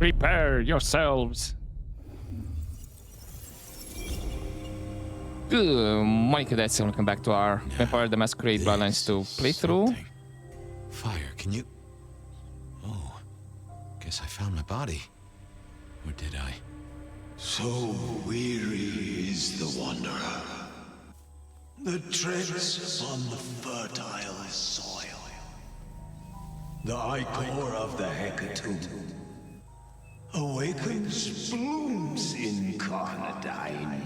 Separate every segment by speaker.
Speaker 1: Prepare yourselves. Morning cadets, and welcome back to our Vampire The Masquerade Bloodlines 2 playthrough.
Speaker 2: Fire, can you... Oh, guess I found my body. Or did I?
Speaker 3: So weary is the wanderer. The treads on the fertile soil. The ichor of the hecatomb awakens blooms incarnadine.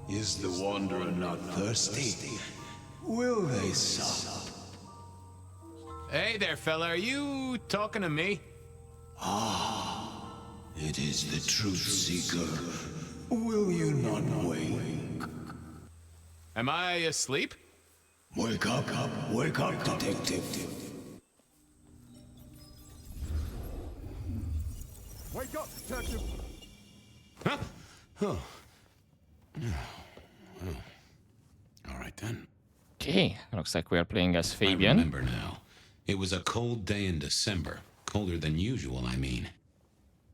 Speaker 3: Is the wanderer not thirsty? Will they sup?
Speaker 2: Hey there, fella. Are you talking to me?
Speaker 3: It is the truth seeker. Will you not wake?
Speaker 2: Am I asleep?
Speaker 3: Wake up, detective.
Speaker 4: Wake up, detective!
Speaker 2: Huh? Oh. All right, then.
Speaker 1: Okay, looks like we are playing as
Speaker 2: I
Speaker 1: Fabian.
Speaker 2: remember now. It was a cold day in December. Colder than usual, I mean.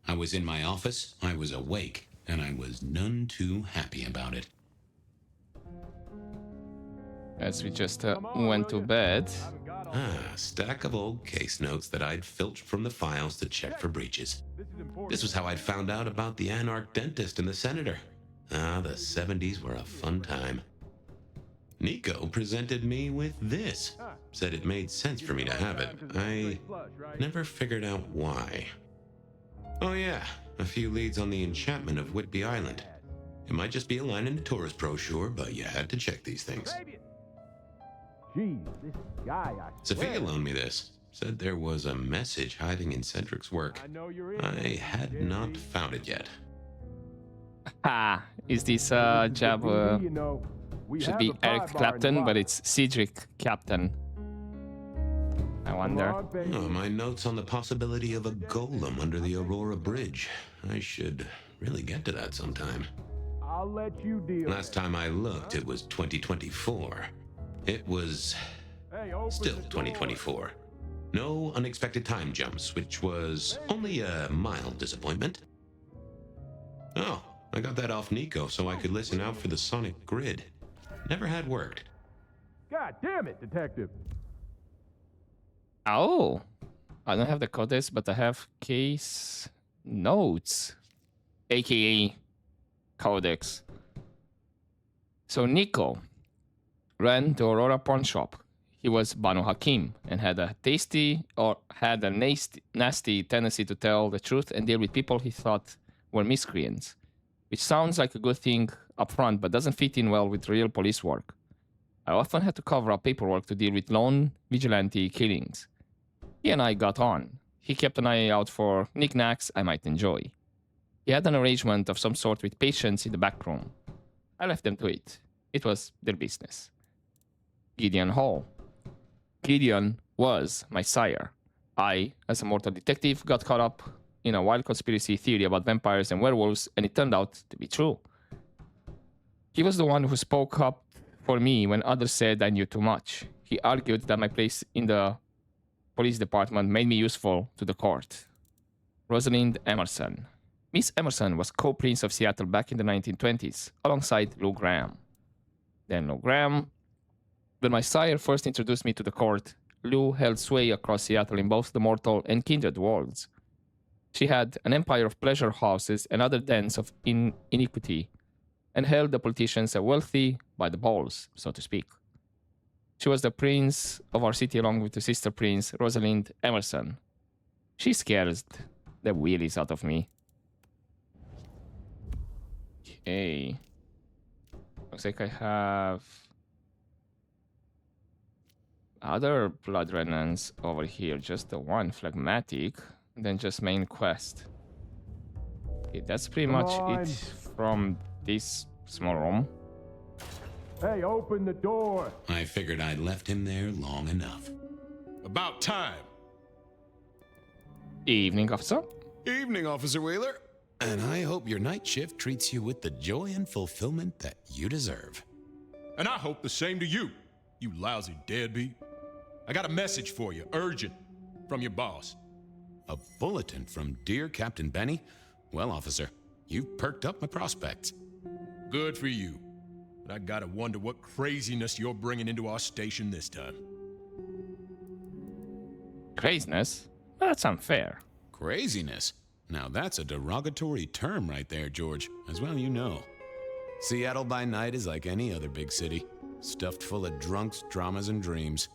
Speaker 2: I was in my office, I was awake, and I was none too happy about it.
Speaker 1: As we just went to bed.
Speaker 2: Stack of old case notes that I'd filched from the files to check for breaches. This was how I'd found out about the anarch dentist and the senator. The 70s were a fun time. Nico presented me with this. Said it made sense for me to have it. I never figured out why. Oh yeah, a few leads on the enchantment of Whitby Island. It might just be a line in the tourist brochure, but you had to check these things.
Speaker 4: Jeez, this guy, I
Speaker 2: Sophia loaned me this. Said there was a message hiding in Cedric's work.
Speaker 4: know you're in.
Speaker 2: I had not found it yet.
Speaker 1: Is this job
Speaker 4: You know, we
Speaker 1: should
Speaker 4: have
Speaker 1: be
Speaker 4: a pie
Speaker 1: Eric
Speaker 4: bar in
Speaker 1: Clapton,
Speaker 4: the
Speaker 1: but
Speaker 4: box.
Speaker 1: it's Cedric Captain. I
Speaker 4: Come
Speaker 1: wonder.
Speaker 4: on, baby.
Speaker 2: Oh, my notes on the possibility of a golem under the Aurora Bridge. I should really get to that sometime.
Speaker 4: I'll let you deal.
Speaker 2: Last time I looked, it was 2024. It was
Speaker 4: Hey, open
Speaker 2: still
Speaker 4: the door.
Speaker 2: 2024. No unexpected time jumps, which was only a mild disappointment. Oh, I got that off Nico so I could listen out for the sonic grid. Never had worked.
Speaker 4: God damn it, detective.
Speaker 1: Oh, I don't have the codex, but I have case notes, aka codex. So Nico ran the Aurora pawn shop. He was Banu Hakim and had a nasty tendency to tell the truth and deal with people he thought were miscreants, which sounds like a good thing up front, but doesn't fit in well with real police work. I often had to cover up paperwork to deal with lone vigilante killings. He and I got on. He kept an eye out for knickknacks I might enjoy. He had an arrangement of some sort with patients in the back room. I left them to it. It was their business. Gideon Hall. Gideon was my sire. I, as a mortal detective, got caught up in a wild conspiracy theory about vampires and werewolves, and it turned out to be true. He was the one who spoke up for me when others said I knew too much. He argued that my place in the police department made me useful to the court. Rosalind Emerson. Miss Emerson was co-prince of Seattle back in the 1920s, alongside Lou Graham. Then Lou Graham. When my sire first introduced me to the court, Lou held sway across Seattle in both the mortal and kindred worlds. She had an empire of pleasure houses and other dens of iniquity, and held the politicians wealthy by the balls, so to speak. She was the prince of our city along with the sister prince, Rosalind Emerson. She scares the wheelies out of me. Okay. Looks like I have other blood remnants over here. Just the one phlegmatic, and then just main quest. Okay, that's pretty
Speaker 4: Come
Speaker 1: much
Speaker 4: on.
Speaker 1: it from this small room.
Speaker 4: Hey, open the door.
Speaker 2: I figured I'd left him there long enough.
Speaker 5: About time.
Speaker 1: Evening, officer.
Speaker 5: Evening, Officer Wheeler.
Speaker 2: And I hope your night shift treats you with the joy and fulfillment that you deserve.
Speaker 5: And I hope the same to you, you lousy deadbeat. I got a message for you, urgent, from your boss. A bulletin from dear Captain Benny? Well, officer, you've perked up my prospects. Good for you. But I gotta wonder what craziness you're bringing into our station this time.
Speaker 1: Craziness? That's unfair.
Speaker 5: Craziness? Now that's a derogatory term right there, George, as well you know. Seattle by night is like any other big city, stuffed full of drunks, dramas, and dreams.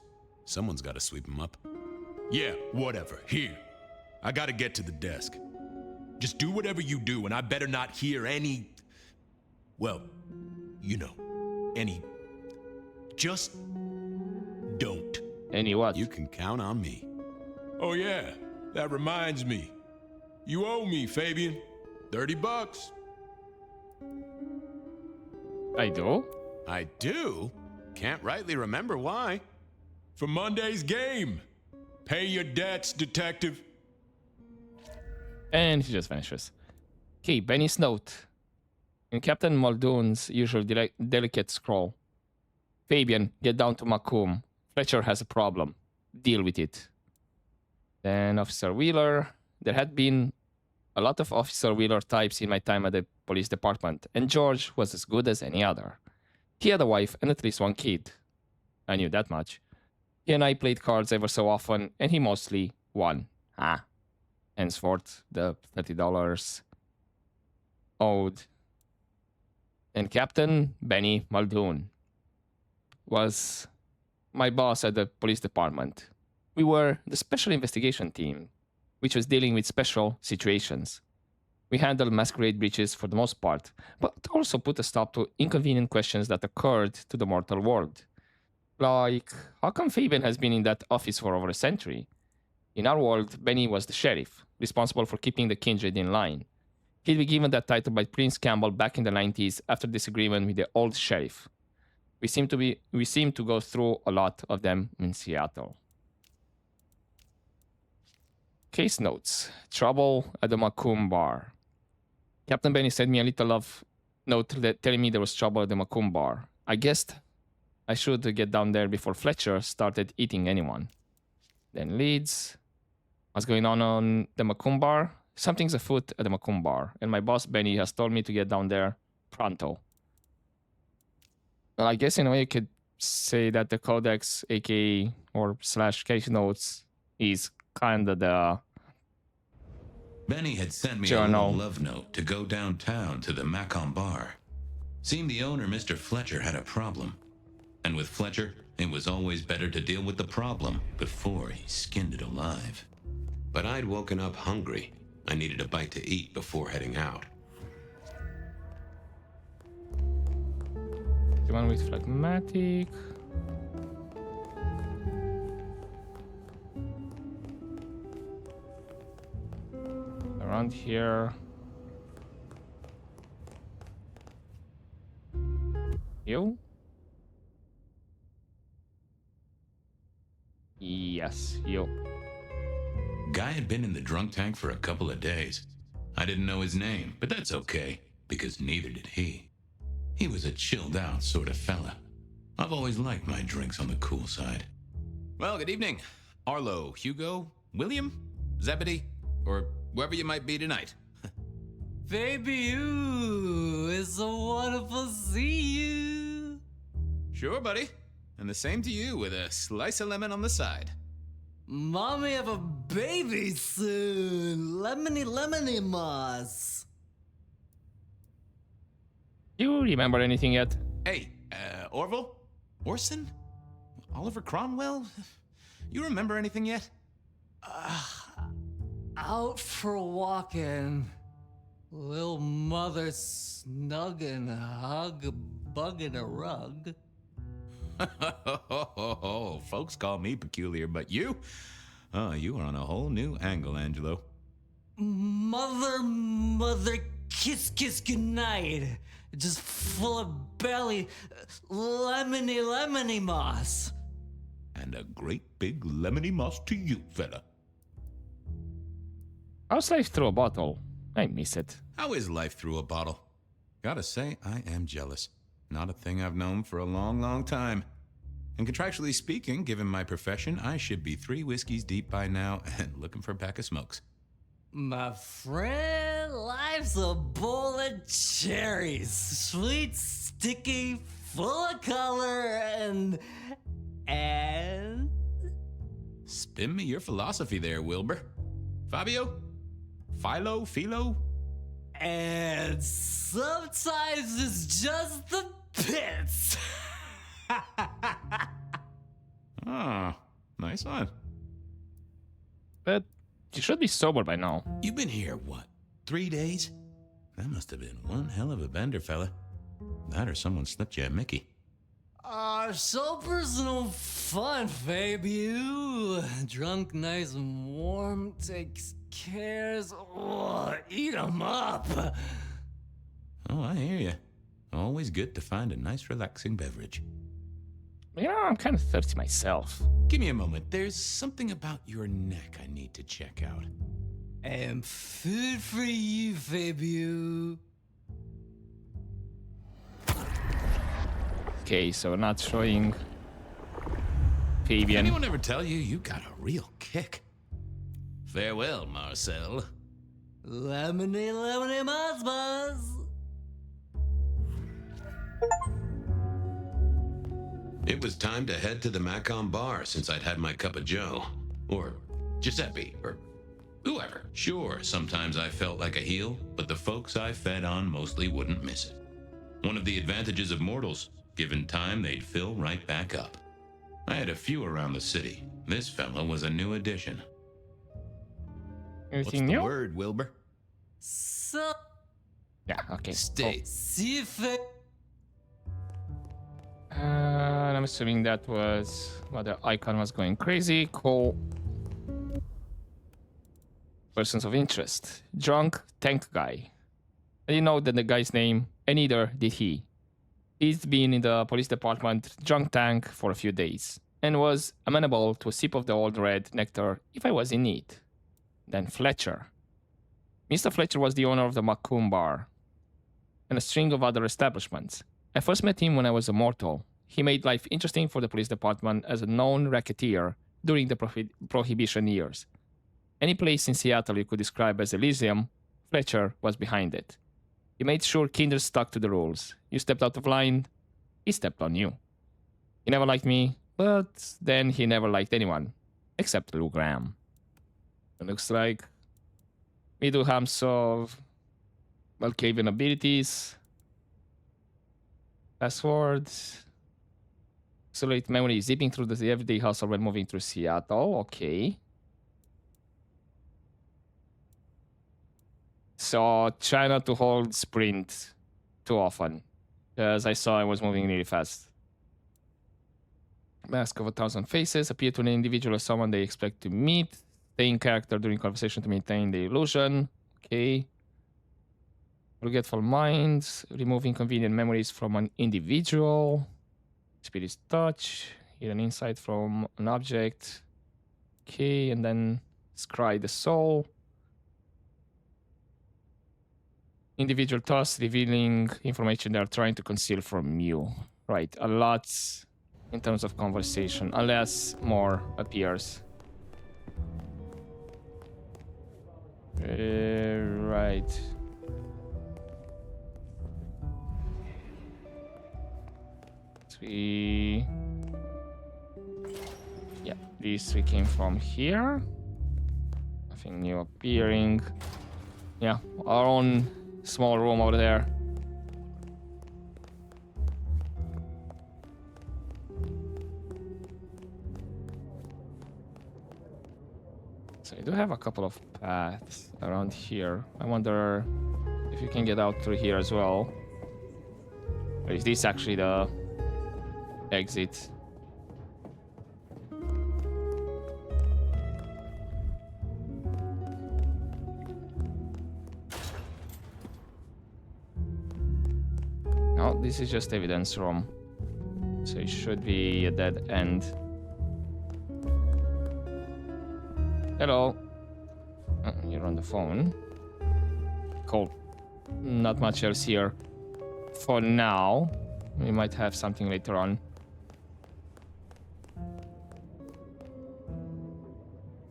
Speaker 5: Someone's gotta sweep them up. Yeah, whatever. Here. I gotta get to the desk. Just do whatever you do, and I better not hear any... Well, you know, any... Just don't.
Speaker 1: Any what?
Speaker 5: You can count on me. Oh yeah, that reminds me. You owe me, Fabian. $30.
Speaker 1: I do?
Speaker 5: I do? Can't rightly remember why. For Monday's game. Pay your debts, detective.
Speaker 1: And he just vanishes. Okay, Benny's note. In Captain Muldoon's usual delicate scroll. Fabian, get down to Macomb. Fletcher has a problem. Deal with it. Then Officer Wheeler. There had been a lot of Officer Wheeler types in my time at the police department, and George was as good as any other. He had a wife and at least one kid. I knew that much. He and I played cards ever so often, and he mostly won. Henceforth, the $30 owed. And Captain Benny Muldoon was my boss at the police department. We were the special investigation team, which was dealing with special situations. We handled masquerade breaches for the most part, but also put a stop to inconvenient questions that occurred to the mortal world. Like, how come Fabian has been in that office for over a century? In our world, Benny was the sheriff, responsible for keeping the kindred in line. He'd be given that title by Prince Campbell back in the 90s after disagreement with the old sheriff. We seem to go through a lot of them in Seattle. Case notes. Trouble at the Macomb bar. Captain Benny sent me a little love note telling me there was trouble at the Macomb bar. I guessed I should get down there before Fletcher started eating anyone. Then leads. What's going on the Macomb bar? Something's afoot at the Macomb bar, and my boss Benny has told me to get down there pronto. Well, I guess in a way you could say that the codex, aka or / case notes, is kind of the
Speaker 2: Benny had sent me
Speaker 1: journal.
Speaker 2: a little love note to go downtown to the Macomb bar. Seemed the owner, Mr. Fletcher, had a problem. And with Fletcher, it was always better to deal with the problem before he skinned it alive. But I'd woken up hungry. I needed a bite to eat before heading out.
Speaker 1: The one with phlegmatic. Around here. You? Yes, you.
Speaker 2: Guy had been in the drunk tank for a couple of days. I didn't know his name, but that's okay, because neither did he. He was a chilled out sort of fella. I've always liked my drinks on the cool side.
Speaker 5: Well, good evening. Arlo, Hugo, William, Zebedee, or wherever you might be tonight.
Speaker 6: Baby, you, it's so wonderful to see you.
Speaker 5: Sure, buddy. And the same to you with a slice of lemon on the side.
Speaker 6: Mommy have a baby soon. Lemony moss.
Speaker 1: You remember anything yet?
Speaker 5: Hey, Orville? Orson? Oliver Cromwell? You remember anything yet?
Speaker 6: Out for walking. Little mother snuggin', hug a bug in a rug.
Speaker 5: Folks call me peculiar, but you? Oh, you are on a whole new angle, Angelo.
Speaker 6: Mother, kiss goodnight. Just full of belly, lemony moss.
Speaker 5: And a great big lemony moss to you, fella.
Speaker 1: How's life through a bottle? I miss it.
Speaker 5: How is life through a bottle? Gotta say, I am jealous. Not a thing I've known for a long, long time. And contractually speaking, given my profession, I should be 3 whiskeys deep by now and looking for a pack of smokes.
Speaker 6: My friend, life's a bowl of cherries. Sweet, sticky, full of color, and...
Speaker 5: Spin me your philosophy there, Wilbur. Fabio? Philo?
Speaker 6: And sometimes it's just the pits.
Speaker 5: Ah, nice one.
Speaker 1: But you should be sober by now.
Speaker 5: You've been here, what, 3 days? That must have been one hell of a bender, fella. That or someone slipped you a Mickey.
Speaker 6: Sober's no fun, Fabio. Drunk, nice and warm, takes cares. Oh, eat 'em up.
Speaker 5: Oh, I hear you. Always good to find a nice, relaxing beverage.
Speaker 1: You know, I'm kind of thirsty myself.
Speaker 5: Give me a moment. There's something about your neck I need to check out.
Speaker 6: And food for you, Fabio.
Speaker 1: Okay, so not showing Fabian.
Speaker 5: Anyone ever tell you you got a real kick? Farewell, Marcel.
Speaker 6: Lemonade, lemonade, buzz.
Speaker 2: It was time to head to the Macon bar since I'd had my cup of Joe. Or Giuseppe, or whoever. Sure, sometimes I felt like a heel, but the folks I fed on mostly wouldn't miss it. One of the advantages of mortals, given time, they'd fill right back up. I had a few around the city. This fella was a new addition.
Speaker 1: Anything
Speaker 5: What's the
Speaker 1: new?
Speaker 5: word, Wilbur?
Speaker 6: So,
Speaker 1: Yeah, okay.
Speaker 5: Stay.
Speaker 6: see you, Fabio.
Speaker 1: I'm assuming that was what the icon was going crazy. Cool. Persons of interest. Drunk tank guy. I didn't know that the guy's name, and neither did he. He's been in the police department drunk tank for a few days, and was amenable to a sip of the old red nectar if I was in need. Then Fletcher. Mr. Fletcher was the owner of the Macomb bar, and a string of other establishments. I first met him when I was a mortal. He made life interesting for the police department as a known racketeer during the Prohibition years. Any place in Seattle you could describe as Elysium, Fletcher was behind it. He made sure kinders stuck to the rules. You stepped out of line, he stepped on you. He never liked me, but then he never liked anyone, except Lou Graham. It looks like we do have some Malkavian abilities. Password. Accelerate memory, zipping through the everyday hustle when moving through Seattle. Okay. So try not to hold sprint too often, because I saw I was moving really fast. Mask of 1,000 faces. Appear to an individual as someone they expect to meet. Stay in character during conversation to maintain the illusion. Okay. Forgetful minds. Remove inconvenient memories from an individual. Spirit touch. Hidden insight from an object. Okay, and then scry the soul. Individual thoughts revealing information they are trying to conceal from you. Right, a lot in terms of conversation, unless more appears. Right. Yeah, these three came from here. Nothing new appearing. Yeah, our own small room over there. So I do have a couple of paths around here. I wonder if you can get out through here as well. Or is this actually the exit? No, this is just evidence room. So it should be a dead end. Hello. You're on the phone. Cool. Not much else here for now. We might have something later on.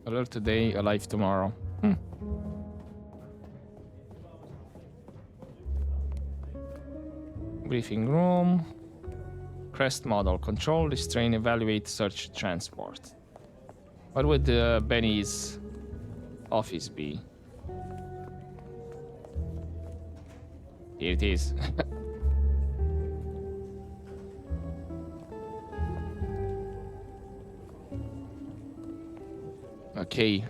Speaker 1: Alert today, alive tomorrow. Briefing room. Crest model. Control, restrain, evaluate, search, transport. What would Benny's office be? Here it is. Okay.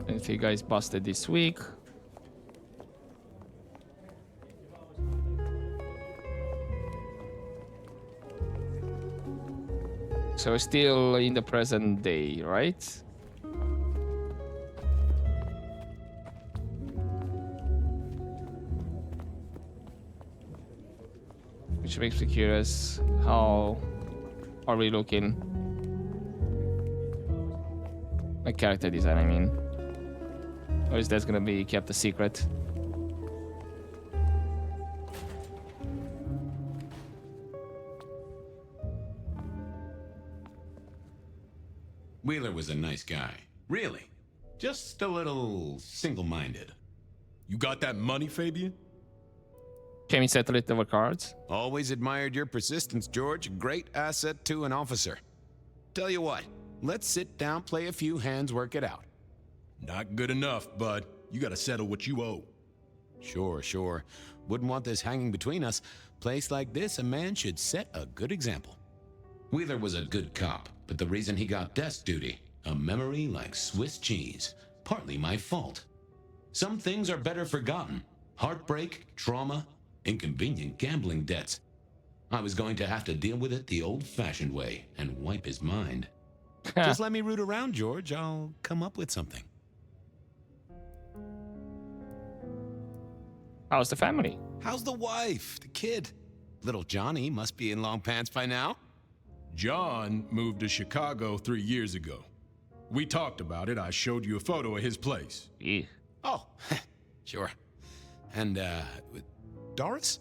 Speaker 1: Anything guys busted this week? So we're still in the present day, right? Which makes me curious, how are we looking? Like character design, I mean. Or is that gonna be kept a secret?
Speaker 5: Wheeler was a nice guy. Really. Just a little single-minded.
Speaker 7: You got that money, Fabian?
Speaker 1: Can we settle it over cards?
Speaker 5: Always admired your persistence, George. A great asset to an officer. Tell you what, let's sit down, play a few hands, work it out.
Speaker 7: Not good enough, bud. You gotta settle what you owe.
Speaker 5: Sure. Wouldn't want this hanging between us. Place like this, a man should set a good example. Wheeler was a good cop, but the reason he got desk duty, a memory like Swiss cheese. Partly my fault. Some things are better forgotten. Heartbreak, trauma, inconvenient gambling debts. I was going to have to deal with it the old-fashioned way and wipe his mind. Just let me root around, George. I'll come up with something.
Speaker 1: How's the family?
Speaker 5: How's the wife, the kid? Little Johnny must be in long pants by now.
Speaker 7: John moved to Chicago 3 years ago. We talked about it. I showed you a photo of his place.
Speaker 1: Yeah.
Speaker 5: Oh, sure. And, Doris?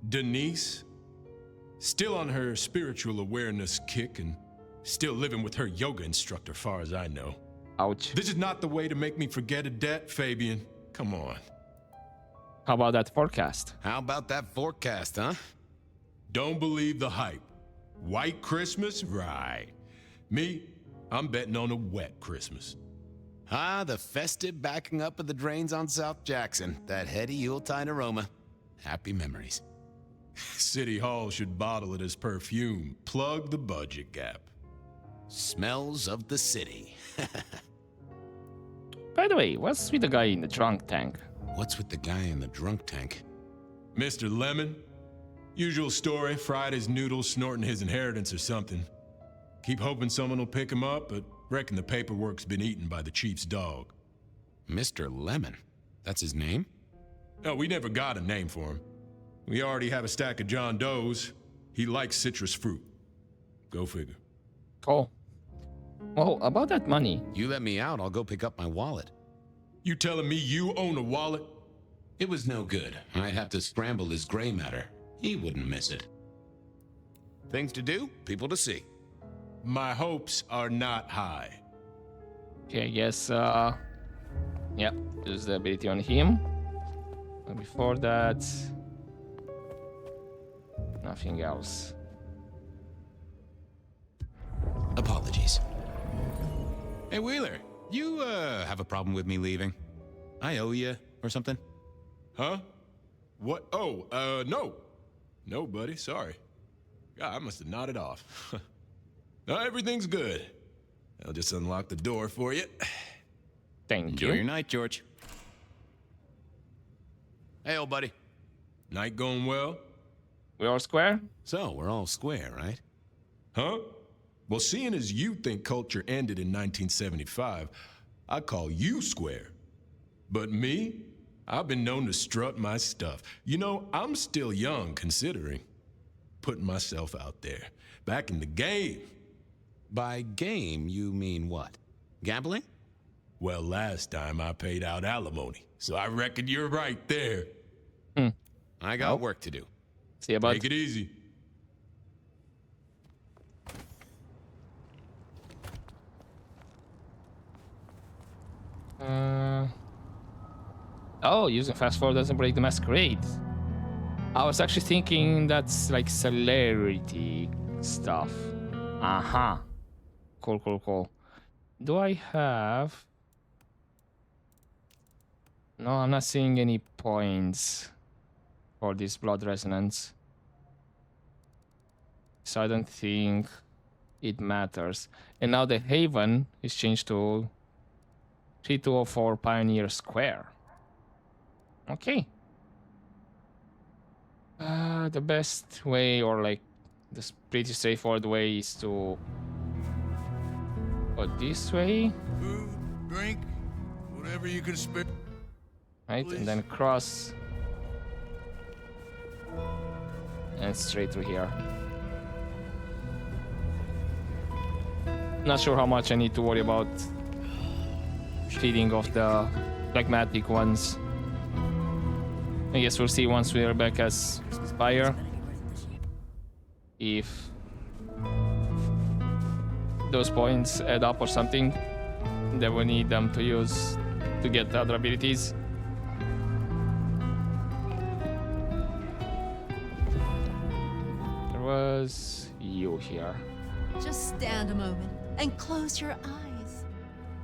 Speaker 7: Denise, still on her spiritual awareness kick and still living with her yoga instructor, far as I know.
Speaker 1: Ouch.
Speaker 7: This is not the way to make me forget a debt, Fabian. Come on.
Speaker 1: How about that forecast?
Speaker 5: How about that forecast, huh?
Speaker 7: Don't believe the hype. White Christmas? Right. Me, I'm betting on a wet Christmas.
Speaker 5: Ah, the festive backing up of the drains on South Jackson. That heady Yuletide aroma. Happy memories.
Speaker 7: City Hall should bottle it as perfume. Plug the budget gap.
Speaker 5: Smells of the city.
Speaker 1: By the way, what's with the guy in the drunk tank?
Speaker 5: What's with the guy in the drunk tank?
Speaker 7: Mr. Lemon? Usual story, fried his noodles, snorting his inheritance or something. Keep hoping someone will pick him up, but reckon the paperwork's been eaten by the chief's dog.
Speaker 5: Mr. Lemon? That's his name?
Speaker 7: No, we never got a name for him. We already have a stack of John Doe's. He likes citrus fruit. Go figure.
Speaker 1: Cool. Well, about that money.
Speaker 5: You let me out, I'll go pick up my wallet.
Speaker 7: You telling me you own a wallet?
Speaker 5: It was no good. I'd have to scramble his gray matter. He wouldn't miss it. Things to do, people to see.
Speaker 7: My hopes are not high.
Speaker 1: Okay, I guess, yeah, use the ability on him. And before that, nothing else.
Speaker 5: Apologies. Hey, Wheeler, you, have a problem with me leaving? I owe you, or something?
Speaker 7: Huh? What? Oh, no. No, buddy, sorry. God, I must have nodded off. No, everything's good. I'll just unlock the door for you.
Speaker 1: Thank
Speaker 5: Enjoy
Speaker 1: you.
Speaker 5: your night, George. Hey, old buddy.
Speaker 7: Night going well?
Speaker 1: We all square?
Speaker 5: So, we're all square, right?
Speaker 7: Huh? Well, seeing as you think culture ended in 1975, I call you square. But me? I've been known to strut my stuff. You know, I'm still young, considering. Putting myself out there. Back in the game.
Speaker 5: By game, you mean what? Gambling?
Speaker 7: Well, last time I paid out alimony, so I reckon you're right there.
Speaker 5: I got work to do.
Speaker 1: See you, bud.
Speaker 7: Take it easy.
Speaker 1: Oh, using fast forward doesn't break the masquerade. I was actually thinking that's like celerity stuff. Uh-huh. Cool, cool, cool. Do I have... No, I'm not seeing any points for this blood resonance. So I don't think it matters. And now the Haven is changed to 3204 Pioneer Square. Okay. The best way, or like the pretty straightforward way, is to go this way,
Speaker 3: Food, drink, whatever you can spare.
Speaker 1: right? And then cross and straight through here. Not sure how much I need to worry about feeding off the phlegmatic ones. I guess we'll see once we're back as Spire if those points add up or something that we need them to use to get the other abilities. There was you here.
Speaker 8: Just stand a moment and close your eyes.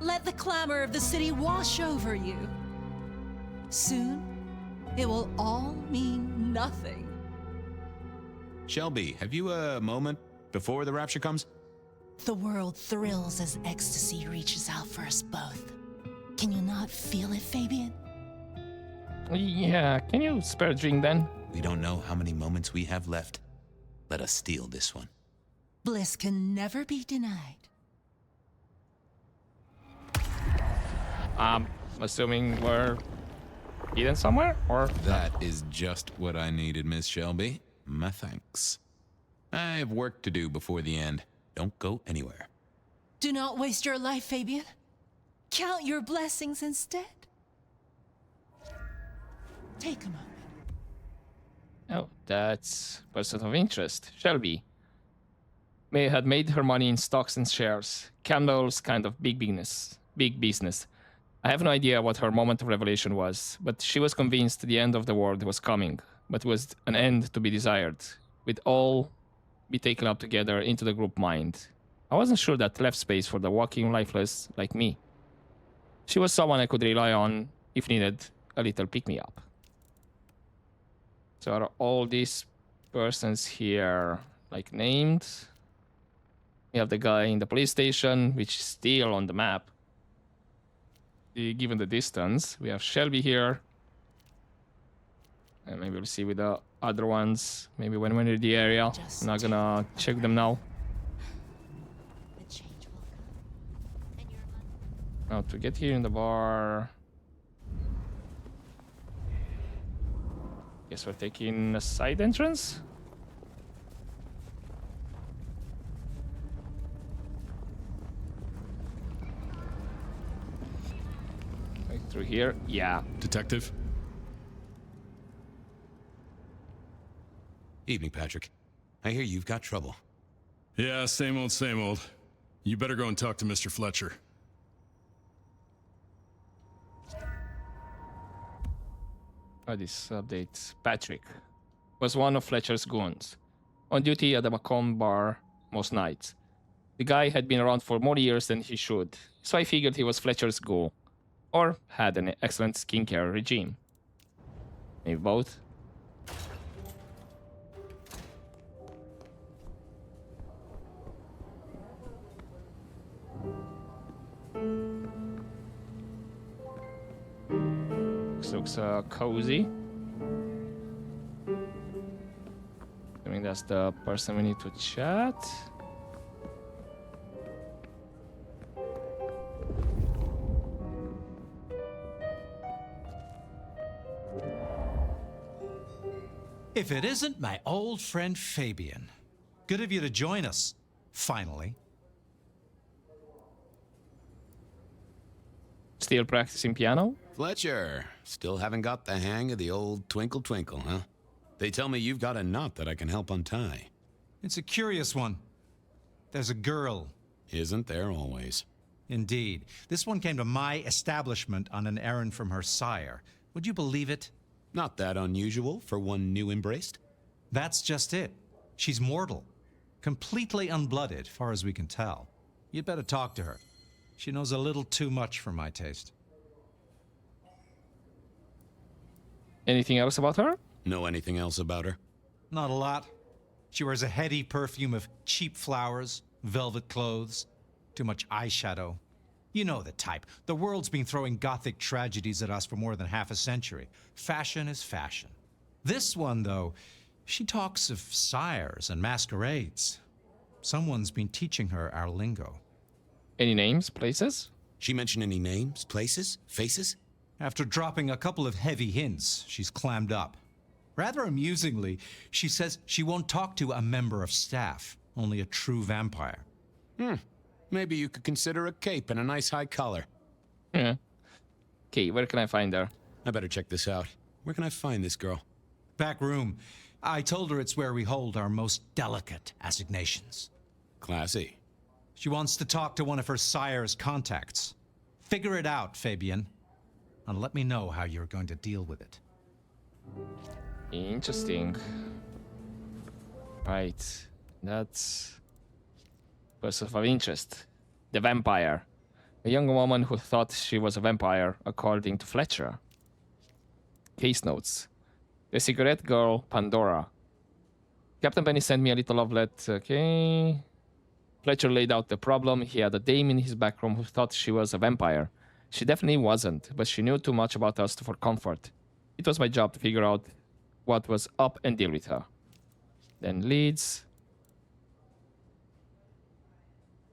Speaker 8: Let the clamor of the city wash over you. Soon, it will all mean nothing.
Speaker 5: Shelby, have you a moment before the rapture comes?
Speaker 8: The world thrills as ecstasy reaches out for us both. Can you not feel it, Fabian?
Speaker 1: Yeah, can you spare a drink then?
Speaker 2: We don't know how many moments we have left. Let us steal this one.
Speaker 8: Bliss can never be denied.
Speaker 1: Assuming we're hidden somewhere, or...
Speaker 5: That is just what I needed, Miss Shelby. My thanks. I have work to do before the end. Don't go anywhere.
Speaker 8: Do not waste your life, Fabian. Count your blessings instead. Take a moment.
Speaker 1: Oh, that's person of interest. Shelby. May had made her money in stocks and shares. Campbell's kind of big business. I have no idea what her moment of revelation was, but she was convinced the end of the world was coming, but was an end to be desired. We'd all be taken up together into the group mind. I wasn't sure that left space for the walking lifeless like me. She was someone I could rely on if needed a little pick-me-up. So are all these persons here like named? We have the guy in the police station, which is still on the map. Given the distance, we have Shelby here. And maybe we'll see with the other ones. Maybe when we're in the area. I'm not gonna check them now.
Speaker 8: The change will come. And your money.
Speaker 1: Now to get here in the bar. Guess we're taking a side entrance. Right through here. Yeah.
Speaker 7: Detective?
Speaker 5: Evening, Patrick. I hear you've got trouble.
Speaker 7: Yeah, same old, same old. You better go and talk to Mr. Fletcher.
Speaker 1: This update. Patrick was one of Fletcher's goons, on duty at the Macomb bar most nights. The guy had been around for more years than he should, so I figured he was Fletcher's ghoul, or had an excellent skincare regime. Maybe both. Looks cozy. I mean, that's the person we need to chat.
Speaker 9: If it isn't my old friend Fabian. Good of you to join us, finally.
Speaker 1: Still practicing piano?
Speaker 5: Fletcher, still haven't got the hang of the old twinkle twinkle, huh? They tell me you've got a knot that I can help untie.
Speaker 9: It's a curious one. There's a girl.
Speaker 5: Isn't there always?
Speaker 9: Indeed. This one came to my establishment on an errand from her sire. Would you believe it?
Speaker 5: Not that unusual for one new embraced.
Speaker 9: That's just it. She's mortal. Completely unblooded, far as we can tell. You'd better talk to her. She knows a little too much for my taste.
Speaker 1: Anything else about her?
Speaker 5: Know anything else about her?
Speaker 9: Not a lot. She wears a heady perfume of cheap flowers, velvet clothes, too much eyeshadow. You know the type. The world's been throwing gothic tragedies at us for more than half a century. Fashion is fashion. This one, though, she talks of sires and masquerades. Someone's been teaching her our lingo.
Speaker 1: Any names, places?
Speaker 5: She mention any names, places, faces?
Speaker 9: After dropping a couple of heavy hints, she's clammed up. Rather amusingly, she says she won't talk to a member of staff, only a true vampire.
Speaker 5: Maybe you could consider a cape and a nice high collar.
Speaker 1: Yeah. Okay, where can I find her?
Speaker 5: I better check this out. Where can I find this girl?
Speaker 9: Back room. I told her it's where we hold our most delicate assignations.
Speaker 5: Classy.
Speaker 9: She wants to talk to one of her sire's contacts. Figure it out, Fabian. And let me know how you're going to deal with it.
Speaker 1: Interesting. Right. That's person of interest. The vampire. A young woman who thought she was a vampire, according to Fletcher. Case notes. The cigarette girl, Pandora. Captain Benny sent me a little lovelet. Okay. Fletcher laid out the problem. He had a dame in his back room who thought she was a vampire. She definitely wasn't, but she knew too much about us for comfort. It was my job to figure out what was up and deal with her. Then leads.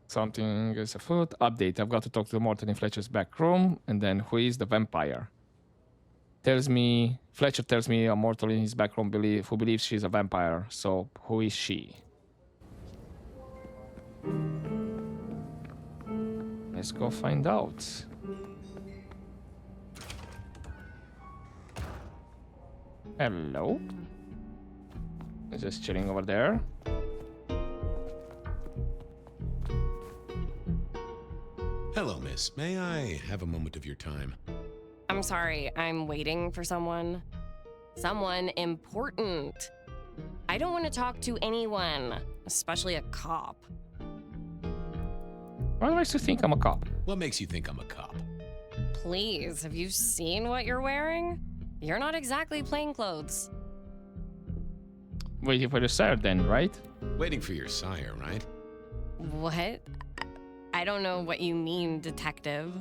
Speaker 1: Something is afoot. Update. I've got to talk to Morton in Fletcher's back room. And then who is the vampire? Fletcher tells me a mortal in his back room who believes she's a vampire. So who is she? Let's go find out. Hello. Just chilling over there.
Speaker 5: Hello, miss. May I have a moment of your time?
Speaker 10: I'm sorry, I'm waiting for someone. Someone important. I don't want to talk to anyone, especially a cop.
Speaker 1: Why makes you think I'm a cop?
Speaker 5: What makes you think I'm a cop?
Speaker 10: Please, have you seen what you're wearing? You're not exactly plainclothes.
Speaker 1: Waiting for the sire then, right?
Speaker 5: Waiting for your sire, right?
Speaker 10: What? I don't know what you mean, detective.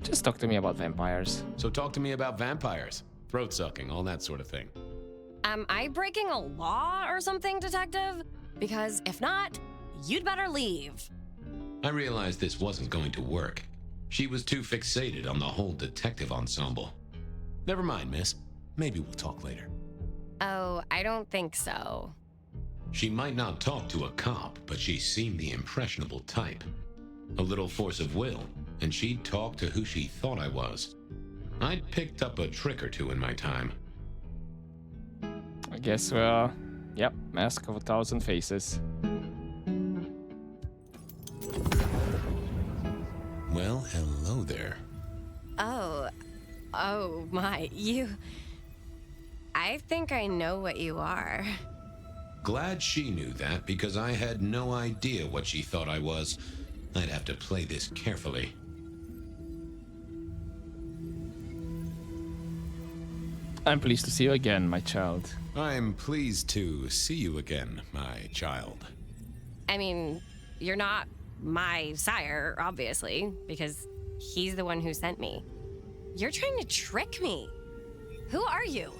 Speaker 1: Just talk to me about vampires.
Speaker 5: So talk to me about vampires, throat sucking, all that sort of thing.
Speaker 10: Am I breaking a law or something, detective? Because if not, you'd better leave.
Speaker 2: I realized this wasn't going to work. She was too fixated on the whole detective ensemble.
Speaker 5: Never mind, miss. Maybe we'll talk later.
Speaker 10: Oh, I don't think so.
Speaker 2: She might not talk to a cop, but she seemed the impressionable type. A little force of will, and she'd talk to who she thought I was. I'd picked up a trick or two in my time.
Speaker 1: I guess, yep, Mask of 1,000 Faces.
Speaker 5: Well, hello there.
Speaker 10: Oh my, I think I know what you are.
Speaker 2: Glad she knew that, because I had no idea what she thought I was. I'd have to play this carefully.
Speaker 1: I'm pleased to see you again, my child.
Speaker 5: I'm pleased to see you again, my child.
Speaker 10: I mean, you're not my sire, obviously, because he's the one who sent me. You're trying to trick me. Who are you?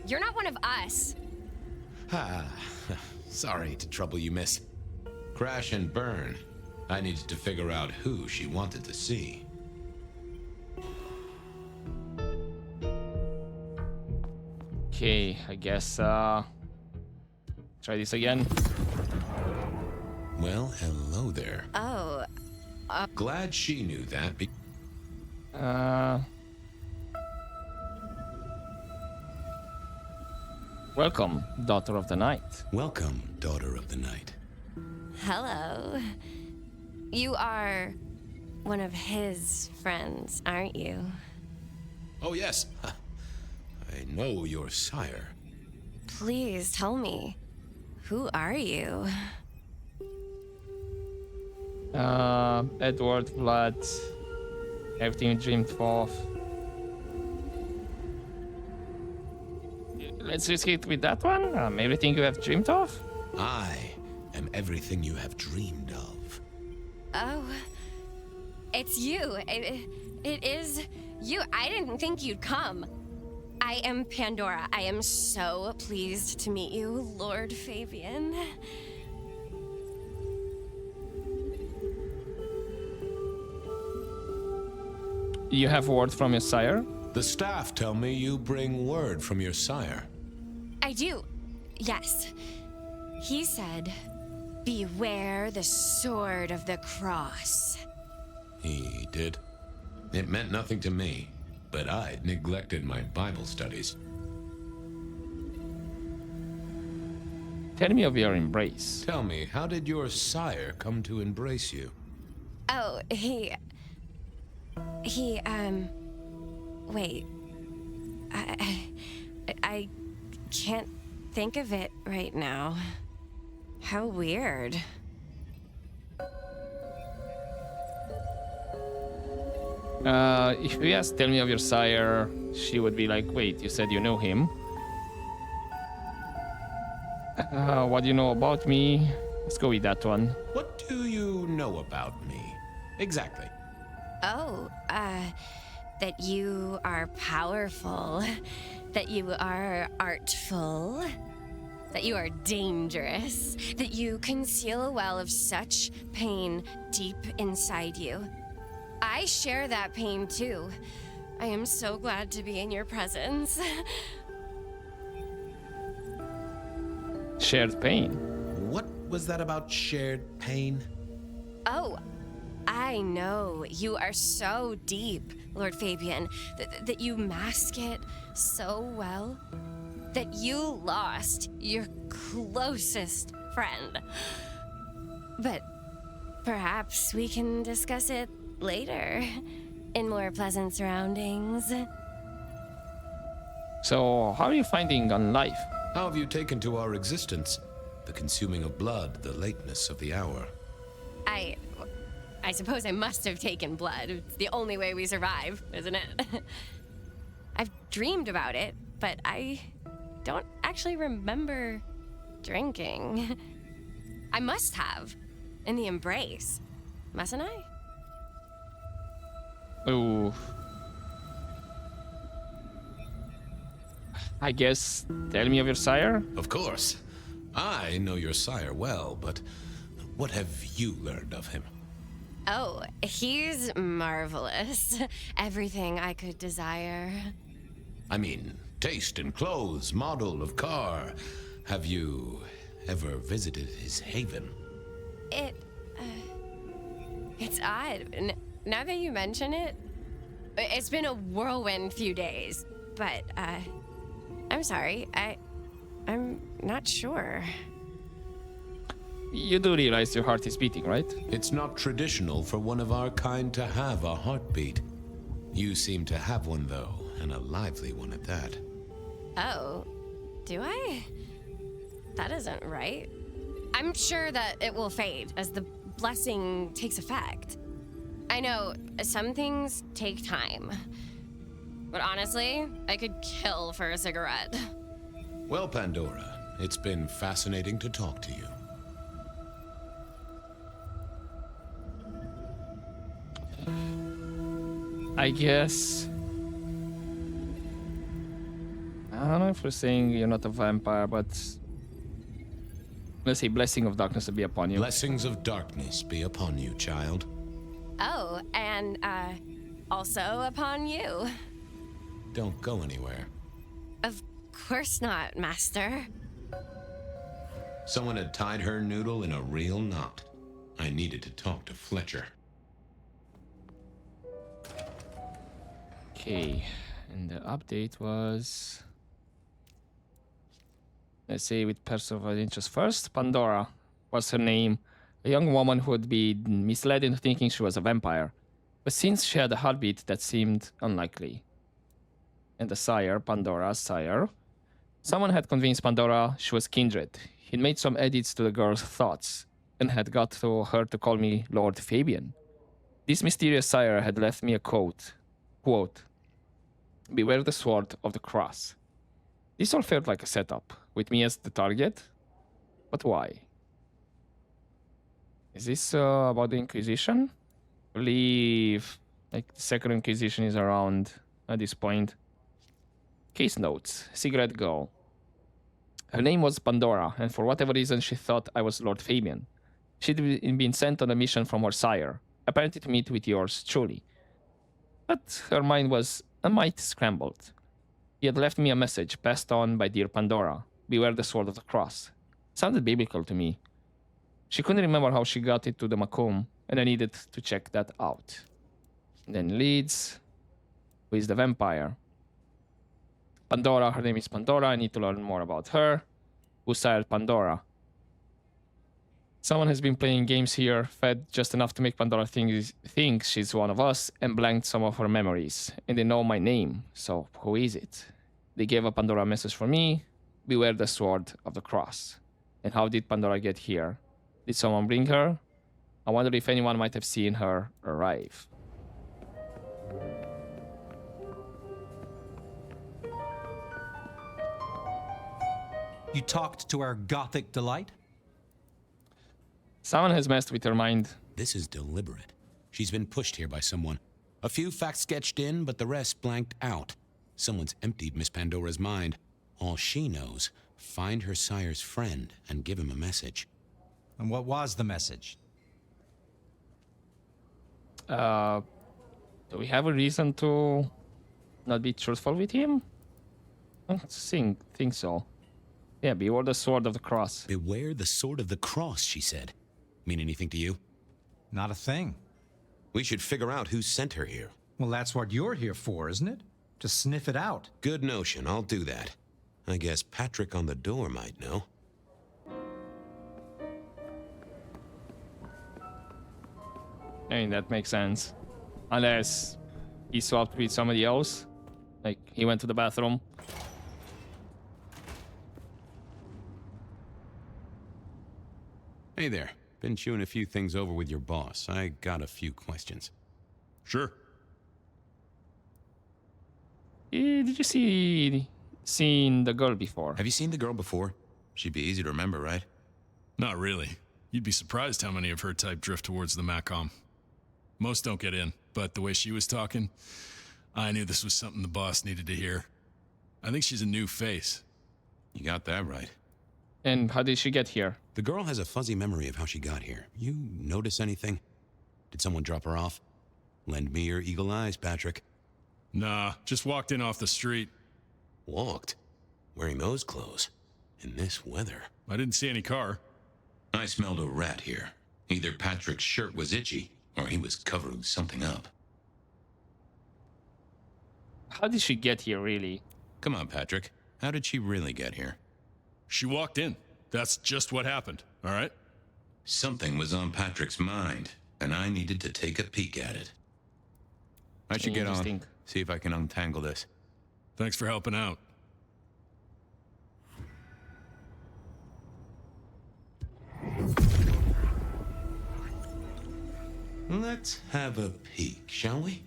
Speaker 10: You're not one of us.
Speaker 5: Sorry to trouble you, miss.
Speaker 2: Crash and burn. I needed to figure out who she wanted to see.
Speaker 1: Okay, I guess, try this again.
Speaker 5: Well, hello there.
Speaker 10: Oh,
Speaker 2: Glad she knew that.
Speaker 1: Welcome, Daughter of the Night.
Speaker 5: Welcome, Daughter of the Night.
Speaker 10: hello. You are one of his friends, aren't you?
Speaker 5: Oh, yes. I know your sire.
Speaker 10: Please tell me, who are you?
Speaker 1: Edward Blood. Everything you dreamed of. Let's risk it with that one. Everything you have dreamed of.
Speaker 5: I am everything you have dreamed of.
Speaker 10: Oh, it's you. It is you. I didn't think you'd come. I am Pandora. I am so pleased to meet you, Lord Fabian.
Speaker 1: You have word from your sire?
Speaker 5: The staff tell me you bring word from your sire.
Speaker 10: I do. Yes. He said, beware the sword of the cross.
Speaker 5: He did. It meant nothing to me, but I'd neglected my Bible studies.
Speaker 1: Tell me of your embrace.
Speaker 5: Tell me, how did your sire come to embrace you?
Speaker 10: Oh, wait. I can't think of it right now. How weird.
Speaker 1: If you ask, tell me of your sire, she would be like, wait, you said you know him? What do you know about me? Let's go with that one.
Speaker 5: What do you know about me? Exactly.
Speaker 10: Oh, that you are powerful, that you are artful, that you are dangerous, that you conceal a well of such pain deep inside you. I share that pain too. I am so glad to be in your presence.
Speaker 1: Shared pain.
Speaker 5: What was that about shared pain?
Speaker 10: Oh, I know. You are so deep, Lord Fabian, that you mask it so well, that you lost your closest friend. But perhaps we can discuss it later, in more pleasant surroundings.
Speaker 1: So, how are you finding on life?
Speaker 5: How have you taken to our existence? The consuming of blood, the lateness of the hour.
Speaker 10: I suppose I must have taken blood. It's the only way we survive, isn't it? I've dreamed about it, but I don't actually remember drinking. I must have, in the embrace, mustn't I?
Speaker 1: Oh. I guess, tell me of your sire?
Speaker 5: Of course. I know your sire well, but what have you learned of him?
Speaker 10: Oh, he's marvelous. Everything I could desire.
Speaker 5: I mean, taste in clothes, model of car. Have you ever visited his haven?
Speaker 10: It's odd. Now that you mention it, it's been a whirlwind few days. But, I'm sorry. I'm not sure.
Speaker 1: You do realize your heart is beating, right?
Speaker 5: It's not traditional for one of our kind to have a heartbeat. You seem to have one, though, and a lively one at that.
Speaker 10: Oh, do I? That isn't right. I'm sure that it will fade as the blessing takes effect. I know some things take time. But honestly, I could kill for a cigarette.
Speaker 5: Well, Pandora, it's been fascinating to talk to you.
Speaker 1: I guess. I don't know if we're saying you're not a vampire, but let's say blessing of darkness will be upon you.
Speaker 5: Blessings of darkness be upon you, child.
Speaker 10: Oh, and also upon you.
Speaker 5: Don't go anywhere.
Speaker 10: Of course not, Master.
Speaker 5: Someone had tied her noodle in a real knot. I needed to talk to Fletcher.
Speaker 1: Okay, and the update was, let's say with person of interest first. Pandora was her name, a young woman who had been misled into thinking she was a vampire, but since she had a heartbeat that seemed unlikely. and the sire, Pandora's sire. Someone had convinced Pandora she was kindred. He'd made some edits to the girl's thoughts and had got to her to call me Lord Fabian. This mysterious sire had left me a quote, "Beware the sword of the cross." This all felt like a setup, with me as the target. But why? Is this about the Inquisition? I believe like the Second Inquisition is around at this point. Case notes, cigarette girl. Her name was Pandora, and for whatever reason she thought I was Lord Fabian. She'd been sent on a mission from her sire, apparently to meet with yours truly. But her mind was a mite scrambled. He had left me a message passed on by dear Pandora. Beware the sword of the cross. Sounded biblical to me. She couldn't remember how she got it to the Macomb, and I needed to check that out. Then leads. Who is the vampire? Pandora, her name is Pandora. I need to learn more about her. Who sired Pandora? Someone has been playing games here, fed just enough to make Pandora think she's one of us, and blanked some of her memories. And they know my name, so who is it? They gave a Pandora message for me. Beware the sword of the cross. And how did Pandora get here? Did someone bring her? I wonder if anyone might have seen her arrive.
Speaker 9: You talked to our Gothic delight?
Speaker 1: Someone has messed with her mind.
Speaker 5: This is deliberate. She's been pushed here by someone. A few facts sketched in, but the rest blanked out. Someone's emptied Miss Pandora's mind. All she knows, find her sire's friend and give him a message.
Speaker 9: And what was the message?
Speaker 1: Do we have a reason to not be truthful with him? I don't think so. Yeah, beware the sword of the cross.
Speaker 5: Beware the sword of the cross, she said. Mean anything to you?
Speaker 9: Not a thing.
Speaker 5: We should figure out who sent her here.
Speaker 9: Well, that's what you're here for, isn't it? To sniff it out.
Speaker 5: Good notion, I'll do that. I guess Patrick on the door might know.
Speaker 1: I mean, that makes sense. Unless he swapped with somebody else. Like, he went to the bathroom.
Speaker 5: Hey there. Been chewing a few things over with your boss. I got a few questions.
Speaker 7: Sure.
Speaker 1: Did you seen the girl before?
Speaker 5: Have you seen the girl before? She'd be easy to remember, right?
Speaker 7: Not really. You'd be surprised how many of her type drift towards the Macom. Most don't get in, but the way she was talking, I knew this was something the boss needed to hear. I think she's a new face.
Speaker 5: You got that right.
Speaker 1: And how did she get here?
Speaker 5: The girl has a fuzzy memory of how she got here. You notice anything? Did someone drop her off? Lend me your eagle eyes, Patrick.
Speaker 7: Nah, just walked in off the street.
Speaker 5: Walked? Wearing those clothes? In this weather?
Speaker 7: I didn't see any car.
Speaker 2: I smelled a rat here. Either Patrick's shirt was itchy, or he was covering something up.
Speaker 1: How did she get here, really?
Speaker 5: Come on, Patrick. How did she really get here?
Speaker 7: She walked in. That's just what happened, all right?
Speaker 2: Something was on Patrick's mind, and I needed to take a peek at it.
Speaker 5: I should get on.
Speaker 1: Interesting.
Speaker 5: See if I can untangle this.
Speaker 7: Thanks for helping out.
Speaker 2: Let's have a peek, shall we?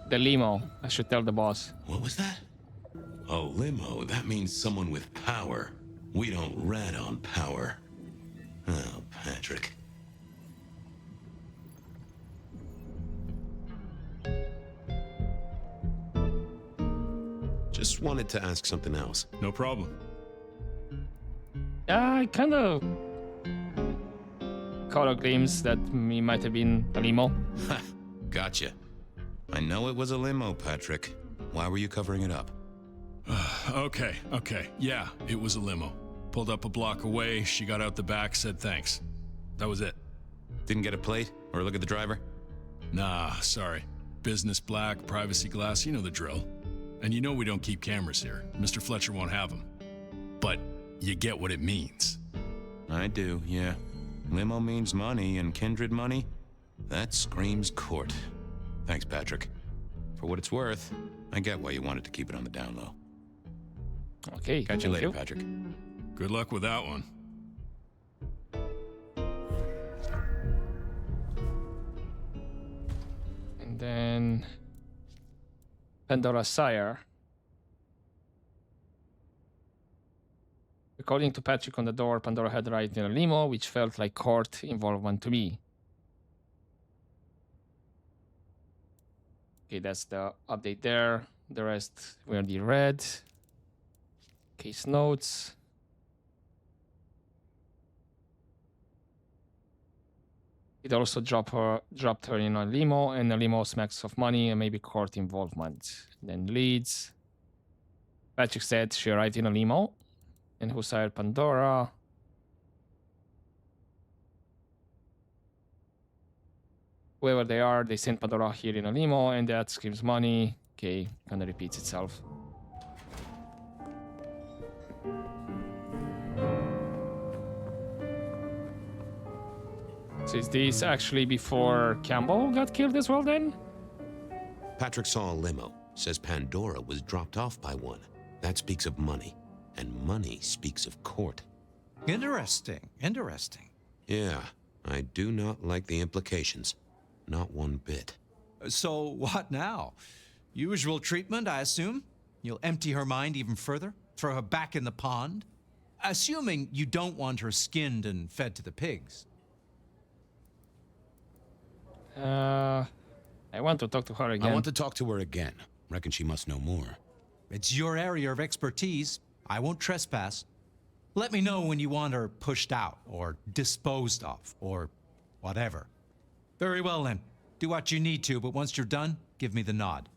Speaker 1: The limo. I should tell the boss.
Speaker 2: What was that? A limo. That means someone with power. We don't rat on power. Oh, Patrick.
Speaker 5: Just wanted to ask something else.
Speaker 7: No problem.
Speaker 1: I kind of caught a glimpse that he might have been a limo.
Speaker 5: Ha! Gotcha. I know it was a limo, Patrick. Why were you covering it up?
Speaker 7: Okay. Yeah, it was a limo. Pulled up a block away, she got out the back, said thanks. That was it.
Speaker 5: Didn't get a plate or look at the driver?
Speaker 7: Nah, sorry. Business black, privacy glass, you know the drill. And you know we don't keep cameras here. Mr. Fletcher won't have them. But you get what it means.
Speaker 5: I do, yeah. Limo means money, and kindred money? That screams court. Thanks, Patrick. For what it's worth, I get why you wanted to keep it on the down low.
Speaker 1: Okay,
Speaker 5: Catch you
Speaker 1: thank
Speaker 5: later, Patrick.
Speaker 7: Good luck with that one.
Speaker 1: And then Pandora's sire. According to Patrick on the door, Pandora had arrived in a limo, which felt like court involvement to me. Okay, that's the update there. The rest we already read. Case notes. It also dropped her in a limo, and a limo smacks of money and maybe court involvement. Then leads. Patrick said she arrived in a limo, and who sired Pandora. Whoever they are, they sent Pandora here in a limo, and that screams money. Okay, kind of repeats itself. So is this actually before Campbell got killed as well then?
Speaker 2: Patrick saw a limo. Says Pandora was dropped off by one. That speaks of money. And money speaks of court.
Speaker 9: Interesting. Interesting.
Speaker 2: Yeah, I do not like the implications. Not one bit.
Speaker 9: So what now? Usual treatment, I assume? You'll empty her mind even further? Throw her back in the pond? Assuming you don't want her skinned and fed to the pigs.
Speaker 1: I want to talk to her again.
Speaker 5: I want to talk to her again. Reckon she must know more.
Speaker 9: It's your area of expertise. I won't trespass. Let me know when you want her pushed out, or disposed of, or whatever. Very well then. Do what you need to, but once you're done, give me the nod.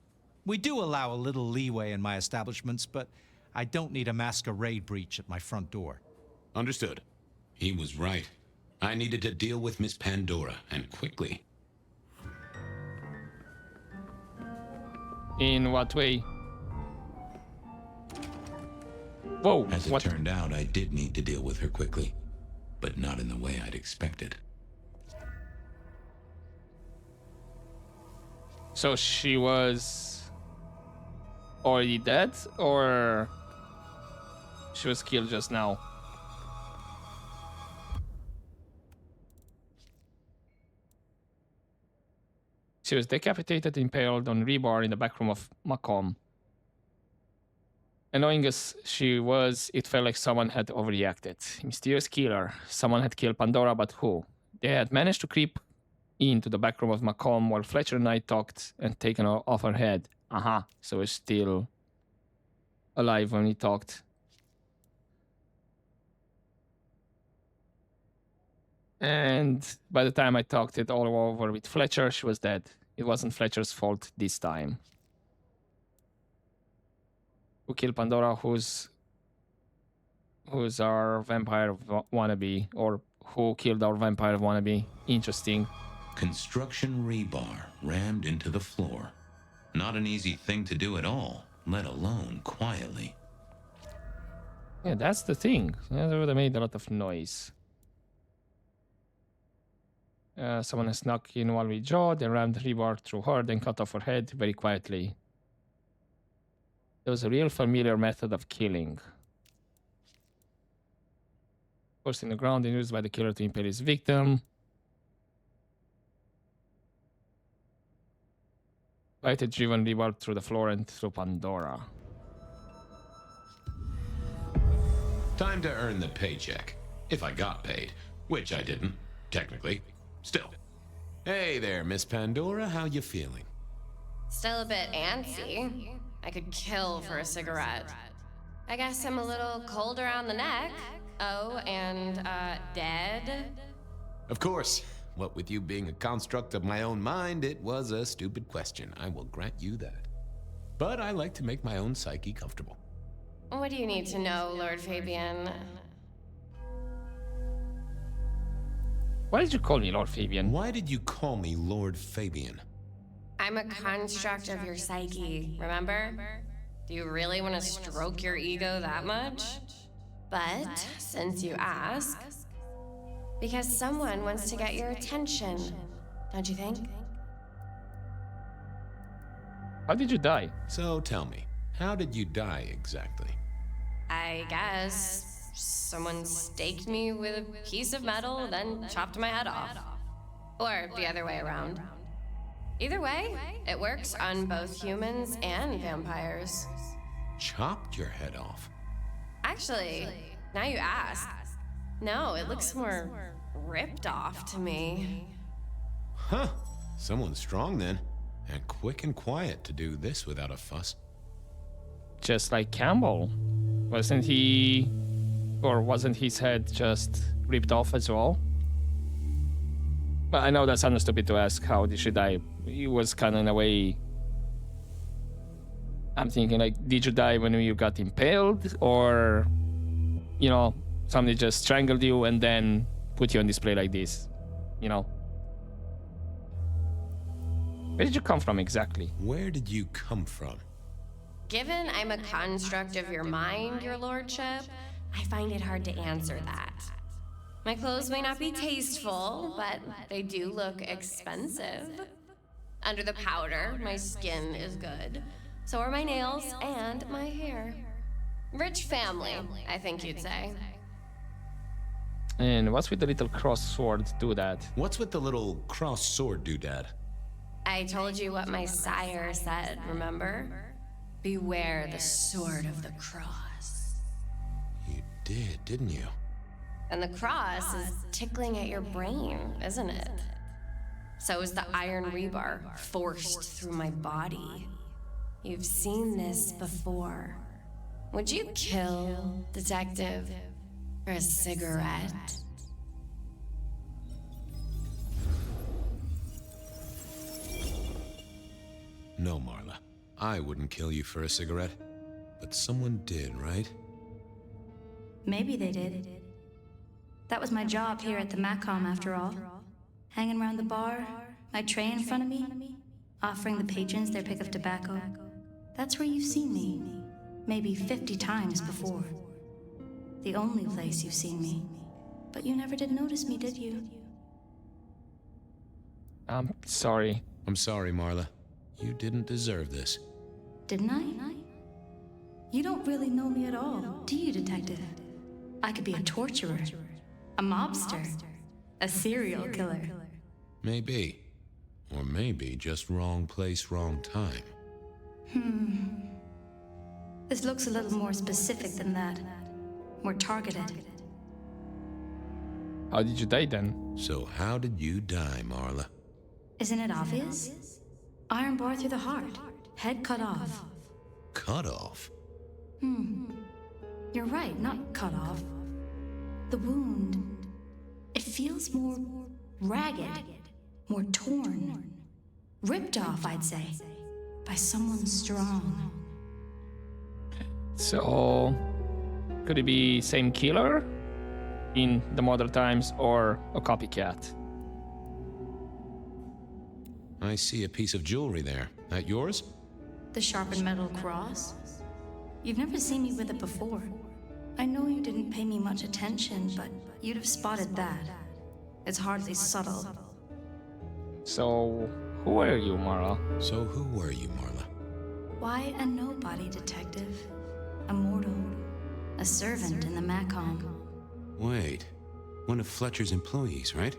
Speaker 9: We do allow a little leeway in my establishments, but I don't need a masquerade breach at my front door.
Speaker 5: Understood. He was right. I needed to deal with Miss Pandora, and quickly.
Speaker 1: In what way? Whoa,
Speaker 2: As it
Speaker 1: what?
Speaker 2: turned out, I did need to deal with her quickly, but not in the way I'd expected.
Speaker 1: So she was already dead, or she was killed just now? She was decapitated, impaled on rebar in the back room of Macomb. Annoying as she was, it felt like someone had overreacted. Mysterious killer. Someone had killed Pandora, but who? They had managed to creep into the back room of Macomb while Fletcher and I talked and taken her off her head. Aha, so we're still alive when we talked. And by the time I talked it all over with Fletcher, she was dead. It wasn't Fletcher's fault this time. Who killed Pandora? Who's our vampire wannabe? Or who killed our vampire wannabe? Interesting.
Speaker 2: Construction rebar rammed into the floor. Not an easy thing to do at all, let alone quietly.
Speaker 1: Yeah, that's the thing. That would have made a lot of noise. Someone has snuck in while we jawed and rammed rebar through her, then cut off her head very quietly. It was a real familiar method of killing. Forced in the ground and used by the killer to impale his victim. Light had driven rebar through the floor and through Pandora.
Speaker 2: Time to earn the paycheck. If I got paid, which I didn't, technically. Still.
Speaker 5: Hey there, Miss Pandora. How you feeling?
Speaker 10: Still a bit antsy. I could kill for a cigarette. I guess I'm a little cold around the neck. Oh, and, dead?
Speaker 5: Of course. What with you being a construct of my own mind, it was a stupid question. I will grant you that. But I like to make my own psyche comfortable.
Speaker 10: What do you need to know, Lord Fabian?
Speaker 1: Why did you call me Lord Fabian?
Speaker 5: Why did you call me Lord Fabian?
Speaker 10: I'm a construct of your psyche, remember? Do you really want to stroke your ego that much? But, since you ask, because someone wants to get your attention. don't you think?
Speaker 1: How did you die?
Speaker 5: So tell me, how did you die exactly?
Speaker 10: I guess someone staked me with a piece of metal, then chopped my head off. Or the other way around. Either way, it works on both humans and vampires.
Speaker 5: Chopped your head off?
Speaker 10: Actually, now you ask. No, it looks more ripped off to me.
Speaker 5: Huh. Someone's strong then. And quick and quiet to do this without a fuss.
Speaker 1: Just like Campbell. Wasn't he... Or wasn't his head just ripped off as well? But I know that's kind of stupid to ask how did she die. He was kind of in a way... I'm thinking like, did you die when you got impaled? Or, you know, somebody just strangled you and then put you on display like this? You know? Where did you come from exactly?
Speaker 5: Where did you come from?
Speaker 10: Given I'm a construct of your mind, your lordship, I find it hard to answer that. My clothes may not be tasteful, but they do look expensive. Under the powder, my skin is good. So are my nails and my hair. Rich family, I think you'd say.
Speaker 1: And what's with the little cross sword doodad?
Speaker 5: What's with the little cross sword doodad?
Speaker 10: I told you what my sire said, remember? Beware the sword of the cross.
Speaker 5: You did, didn't you?
Speaker 10: And the cross is tickling at your brain, isn't it? So is the iron rebar forced through my body. You've seen this before. Would you kill, detective, for a cigarette?
Speaker 5: No, Marla. I wouldn't kill you for a cigarette. But someone did, right?
Speaker 11: Maybe they did. That was my job here at the Macom, after all. Hanging around the bar, my tray in front of me, offering the patrons their pick of tobacco. That's where you've seen me. Maybe 50 times before. The only place you've seen me. But you never did notice me, did you?
Speaker 1: I'm sorry.
Speaker 5: I'm sorry, Marla. You didn't deserve this.
Speaker 11: Didn't I? You don't really know me at all, do you, detective? I could be a torturer, a mobster, a serial killer.
Speaker 5: Maybe. Or maybe just wrong place, wrong time.
Speaker 11: This looks a little more specific than that. More targeted.
Speaker 1: How did you die then?
Speaker 5: So how did you die, Marla?
Speaker 11: Isn't it obvious? Iron bar through the heart. Head cut off.
Speaker 5: Cut off?
Speaker 11: You're right, not cut off. The wound, it feels more ragged, more torn. Ripped off, I'd say, by someone strong.
Speaker 1: So, could it be same killer in the modern times or a copycat?
Speaker 5: I see a piece of jewelry there. That yours?
Speaker 11: The sharpened metal cross? You've never seen me with it before. I know you didn't pay me much attention, but you'd have spotted that. It's hardly subtle.
Speaker 1: So, who are you, Mara?
Speaker 5: So who were you, Marla?
Speaker 11: Why a nobody, detective? A mortal. A servant in the Macom.
Speaker 5: Wait. One of Fletcher's employees, right?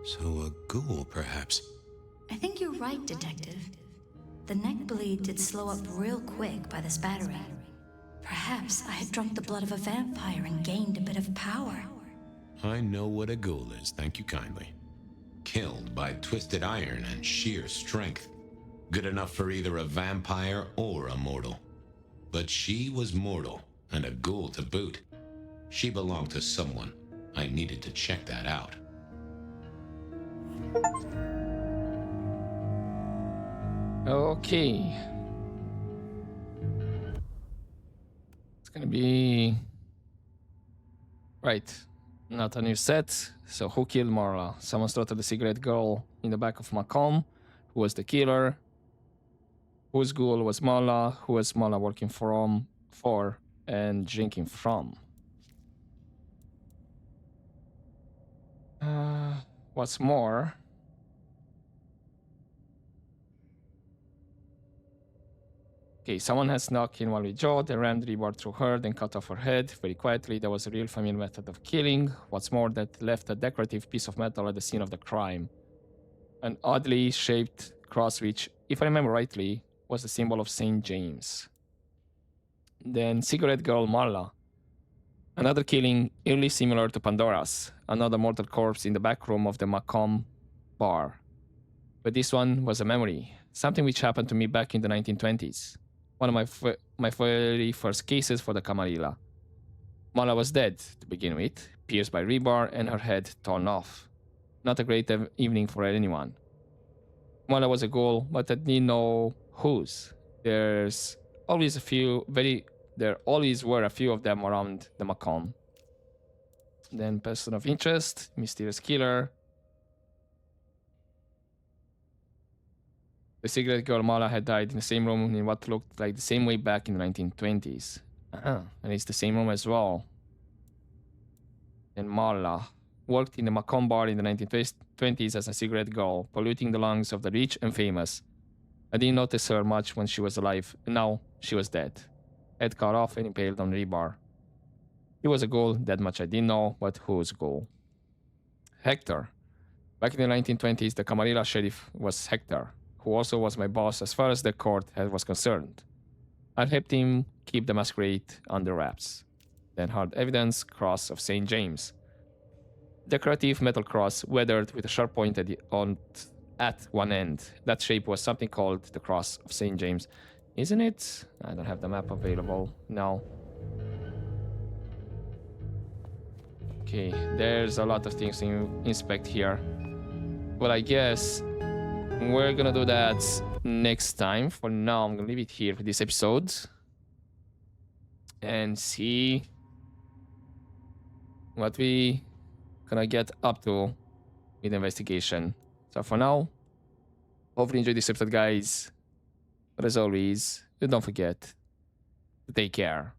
Speaker 5: So a ghoul, perhaps.
Speaker 11: I think you're right, detective. The neck bleed did slow up real quick by the spattering. Perhaps I had drunk the blood of a vampire and gained a bit of power.
Speaker 5: I know what a ghoul is, thank you kindly. Killed by twisted iron and sheer strength. Good enough for either a vampire or a mortal. But she was mortal, and a ghoul to boot. She belonged to someone. I needed to check that out.
Speaker 1: Okay. It's gonna be... Right. Not a new set. So who killed Marla? Someone slaughtered the cigarette girl in the back of Macomb. Who was the killer? Whose ghoul was Marla? Who was Marla working for and drinking from? What's more... Okay, someone has snuck in while we jawed and rammed Rebar through her, then cut off her head. Very quietly, that was a real familiar method of killing. What's more, that left a decorative piece of metal at the scene of the crime. An oddly shaped cross which, if I remember rightly, was the symbol of St. James. Then Cigarette Girl Marla. Another killing eerily similar to Pandora's. Another mortal corpse in the back room of the Macomb bar. But this one was a memory. Something which happened to me back in the 1920s. One of my very first cases for the Camarilla. Marla was dead to begin with, pierced by rebar and her head torn off. Not a great evening for anyone. Marla was a ghoul, but I didn't know whose. There always were a few of them around the Macomb. Then person of interest, mysterious killer. The cigarette girl Marla had died in the same room in what looked like the same way back in the 1920s. And it's the same room as well. And Marla worked in the Macomb bar in the 1920s as a cigarette girl, polluting the lungs of the rich and famous. I didn't notice her much when she was alive, and now she was dead. Head cut off and impaled on rebar. He was a ghoul, that much I didn't know, but whose ghoul? Hector. Back in the 1920s, the Camarilla sheriff was Hector, who also was my boss as far as the court was concerned. I helped him keep the masquerade under wraps. Then hard evidence, cross of St. James. Decorative metal cross, weathered with a sharp point at one end. That shape was something called the cross of St. James. Isn't it? I don't have the map available now. Okay, there's a lot of things to inspect here. But I guess we're gonna do that next time. For now, I'm gonna leave it here for this episode. And see what we gonna get up to with the investigation. So for now, hopefully you enjoyed this episode, guys. But as always, don't forget to take care.